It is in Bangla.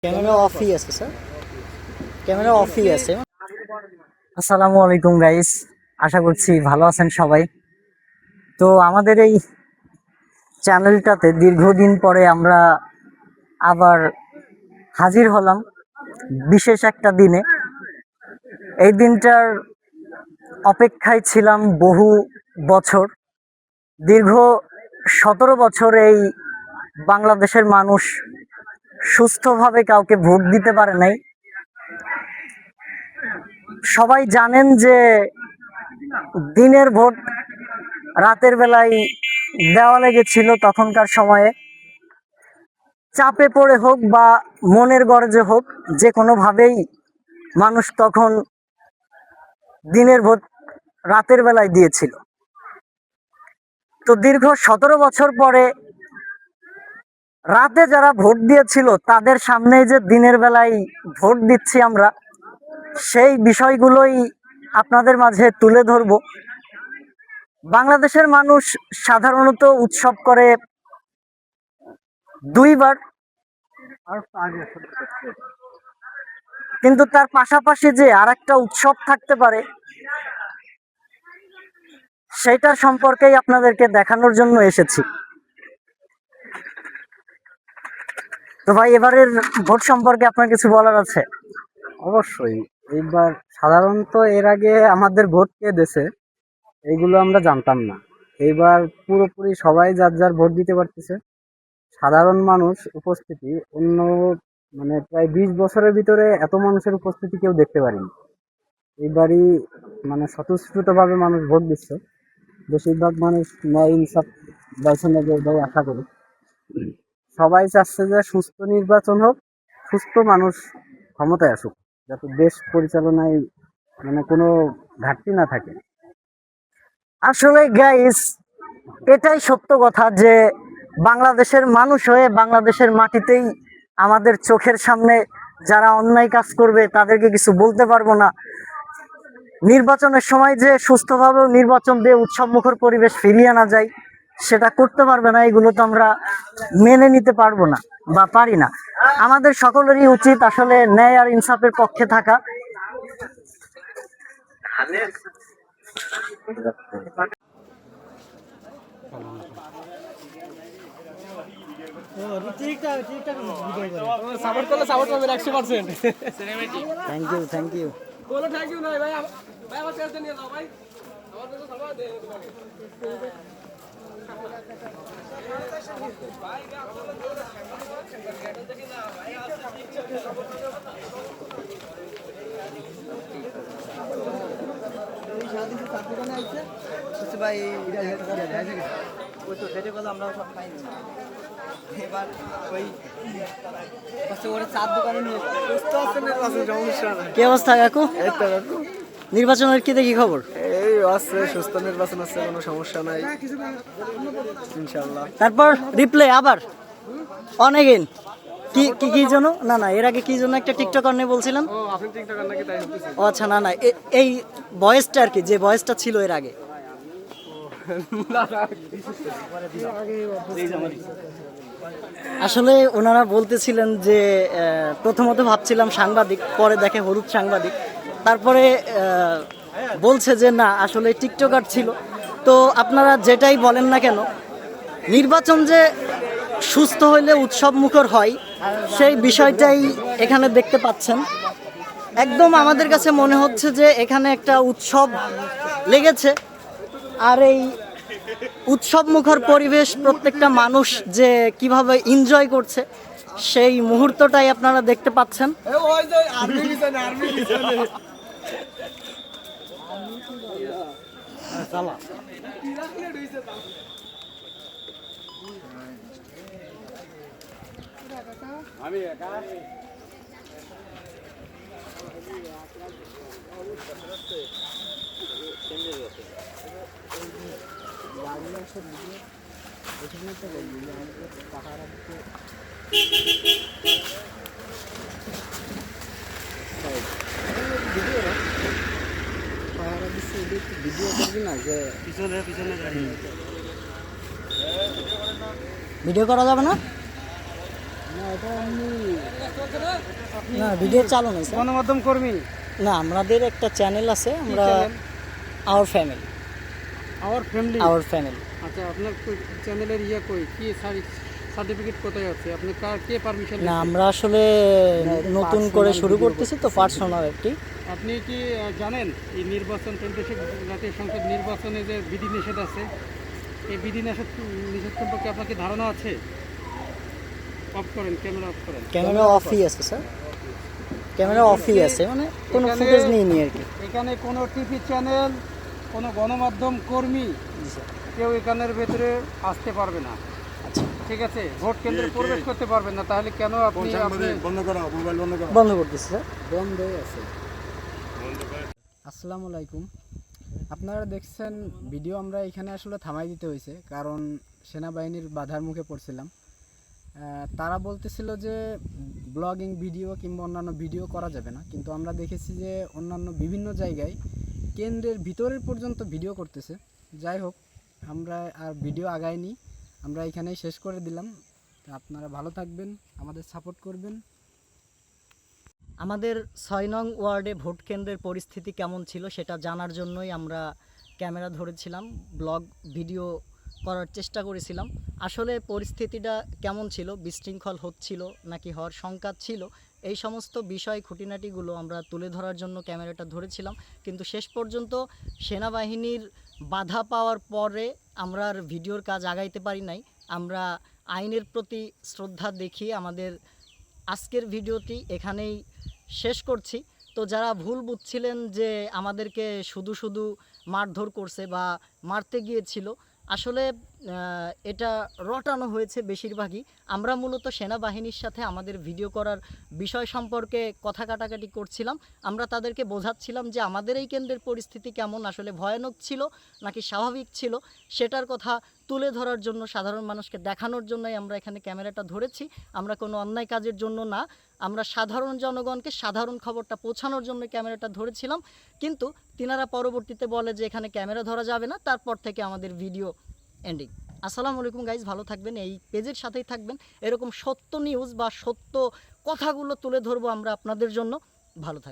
ক্যামেরা অফই আছে স্যার, ক্যামেরা অফই আছে। আসসালামু আলাইকুম গাইস, আশা করছি ভালো আছেন সবাই। তো আমাদের এই চ্যানেলটাতে দীর্ঘদিন পরে আমরা আবার হাজির হলাম বিশেষ একটা দিনে। এই দিনটার অপেক্ষায় ছিলাম বহু বছর, দীর্ঘ 17 বছর এই বাংলাদেশের মানুষ সুস্থভাবে কাউকে ভোট দিতে পারে নাই। সবাই জানেন যে দিনের ভোট রাতের বেলায় দেওয়া লেগেছিল। তখনকার সময়ে চাপে পড়ে হোক বা মনের গরজে হোক, যে কোনোভাবেই মানুষ তখন দিনের ভোট রাতের বেলায় দিয়েছিল। তো দীর্ঘ 17 বছর পরে রাতে যারা ভোট দিয়েছিল তাদের সামনে যে দিনের বেলায় ভোট দিচ্ছি আমরা, সেই বিষয়গুলোই আপনাদের মাঝে তুলে ধরব। বাংলাদেশের মানুষ সাধারণত উৎসব করে দুইবার, কিন্তু তার পাশাপাশি যে আরেকটা উৎসব থাকতে পারে সেটার সম্পর্কেই আপনাদেরকে দেখানোর জন্য এসেছি। তো ভাই, এবারের ভোট সম্পর্কে আপনার কিছু বলার আছে? অবশ্যই। এইবার সাধারণত এর আগে আমাদের ভোট কে দেছে এইগুলো আমরা জানতাম না। এইবার পুরোপুরি সবাই যার যার ভোট দিতে পারতেছে। সাধারণ মানুষ উপস্থিতি অন্য প্রায় 20 বছরের ভিতরে এত মানুষের উপস্থিতি কেউ দেখতে পারিনি। এইবারই স্বতঃস্ফূর্তভাবে মানুষ ভোট দিচ্ছে। বেশিরভাগ মানুষ ন্যায় ইনসাফ বেছে নেবে এটাই আশা করি। সবাই চাচ্ছে যে সুস্থ নির্বাচন হোক, সুস্থ মানুষ ক্ষমতায় আসুক, যাতে দেশ পরিচালনায় কোনো ঘাটতি না থাকে। আসলে গাইস, এটাই সত্য কথা যে বাংলাদেশের মানুষ হয়ে বাংলাদেশের মাটিতেই আমাদের চোখের সামনে যারা অন্যায় কাজ করবে তাদেরকে কিছু বলতে পারবো না। নির্বাচনের সময় যে সুস্থভাবে নির্বাচন দিয়ে উৎসব মুখর পরিবেশ ফিরিয়ে আনা যায় সেটা করতে পারবে না, এগুলো তো আমরা মেনে নিতে পারবো না বা পারি না। আমাদের সকলেরই উচিত আসলে ন্যায় আর ইনসাফের পক্ষে থাকা। Thank you. কি অবস্থা কাকু? নির্বাচনের কি দেখি খবর? এই আছে, সুস্থ নির্বাচন আছে, কোনো সমস্যা নাই ইনশাআল্লাহ। তারপর রিপ্লে আবার অনেকদিন কি কি কি জন্য না এর আগে কি জন্য একটা টিকটকার নিয়ে বলছিলেন? ও আচ্ছা, না এই বয়েসটা আর কি, যে বয়েসটা ছিল এর আগে। আসলে ওনারা বলতেছিলেন যে প্রথমত ভাবছিলাম সাংবাদিক, পরে দেখে হলুদ সাংবাদিক, তারপরে বলছে যে না আসলে টিকটকার ছিল। তো আপনারা যেটাই বলেন না কেন, নির্বাচন যে সুস্থ হইলে উৎসব মুখর হয় সেই বিষয়টাই এখানে দেখতে পাচ্ছেন। একদম আমাদের কাছে মনে হচ্ছে যে এখানে একটা উৎসব লেগেছে, আর এই উৎসব মুখর পরিবেশ প্রত্যেকটা মানুষ যে কিভাবে এনজয় করছে সেই মুহূর্তটাই আপনারা দেখতে পাচ্ছেন। ভিডিও করা যাবে না? এটা এমনি না, ভিডিও চালু নেই স্যার। গণমাধ্যম কর্মী। না, আমাদের একটা চ্যানেল আছে, আমরা our family. Our family. Our family. আচ্ছা, আপনার চ্যানেলের কই কি সার্টিফিকেট কোথায় আছে? আপনি কে পারমিশন? না, আমরা আসলে নতুন করে শুরু করতেছি তো, পার্সোনাল একটি। আপনি কি জানেন এই নির্বাচন চলতেছে, জাতীয় সংসদ নির্বাচনে যে বিধিনিষেধ আছে, এই বিধিনিষেধ সম্পর্কে আপনার কি ধারণা আছে? অফ করেন, ক্যামেরা অফ করেন। ক্যামেরা অফই আছে স্যার, ক্যামেরা অফই আছে, মানে কোনো ফুটেজ নেই আর কি। এখানে কোনো টিভি চ্যানেল, কোনো গণমাধ্যম কর্মী কেউ এখানের ভেতরে আসতে পারবে না। আচ্ছা, ঠিক আছে, ভোট কেন্দ্রে প্রবেশ করতে পারবেন না। তাহলে কেন আপনি বন্ধ করতেছি স্যার। বন্ধই আছে। আসসালামু আলাইকুম। আপনারা দেখছেন ভিডিও আমরা এখানে আসলে থামাই দিতে হয়েছে, কারণ সেনাবাহিনীর বাধার মুখে পড়ছিলাম। তারা বলতেছিল যে ব্লগিং ভিডিও কিংবা অন্যান্য ভিডিও করা যাবে না, কিন্তু আমরা দেখেছি যে অন্যান্য বিভিন্ন জায়গায় কেন্দ্রের ভিতরের পর্যন্ত ভিডিও করতেছে। যাই হোক, আমরা আর ভিডিও আগাইনি, আমরা এখানেই শেষ করে দিলাম। আপনারা ভালো থাকবেন, আমাদের সাপোর্ট করবেন। আমাদের 6 নং ওয়ার্ডে ভোট কেন্দ্রের পরিস্থিতি কেমন ছিল সেটা জানার জন্যই আমরা ক্যামেরা ধরেছিলাম, ব্লগ ভিডিও করার চেষ্টা করেছিলাম। আসলে পরিস্থিতিটা কেমন ছিল, বিশৃঙ্খল হচ্ছিল নাকি হওয়ার শঙ্কা ছিল, এই সমস্ত বিষয় খুঁটিনাটিগুলো আমরা তুলে ধরার জন্য ক্যামেরাটা ধরেছিলাম। কিন্তু শেষ পর্যন্ত সেনাবাহিনীর বাধা পাওয়ার পরে আমরা আর ভিডিওর কাজ আগাইতে পারি নাই। আমরা আইনের প্রতি শ্রদ্ধা দেখিয়ে আমাদের আজকের ভিডিওটি এখানেই শেষ করছি। তো যারা ভুল বুঝছিলেন যে আমাদেরকে শুধু শুধু মারধর করছে বা মারতে গিয়েছিল, আসলে এটা রটানো হয়েছে বেশিরভাগই। আমরা মূলত সেনাবাহিনীর সাথে আমাদের ভিডিও করার বিষয় সম্পর্কে কথা কাটাকাটি করছিলাম। আমরা তাদেরকে বোঝাচ্ছিলাম যে আমাদের এই কেন্দ্রের পরিস্থিতি কেমন, আসলে ভয়ানক ছিল নাকি স্বাভাবিক ছিল, সেটার কথা তুলে ধরার জন্য, সাধারণ মানুষকে দেখানোর জন্যই আমরা এখানে ক্যামেরাটা ধরেছি। আমরা কোনো অন্যায় কাজের জন্য না, আমরা সাধারণ জনগণকে সাধারণ খবরটা পৌঁছানোর জন্য ক্যামেরাটা ধরেছিলাম। কিন্তু তিনারা পরবর্তীতে বলে যে এখানে ক্যামেরা ধরা যাবে না, তারপর থেকে আমাদের ভিডিও এন্ডিং। আসসালামু আলাইকুম গাইজ, ভালো থাকবেন, এই পেজের সাথেই থাকবেন। এরকম সত্য নিউজ বা সত্য কথাগুলো তুলে ধরবো আমরা আপনাদের জন্য। ভালো থাকবেন।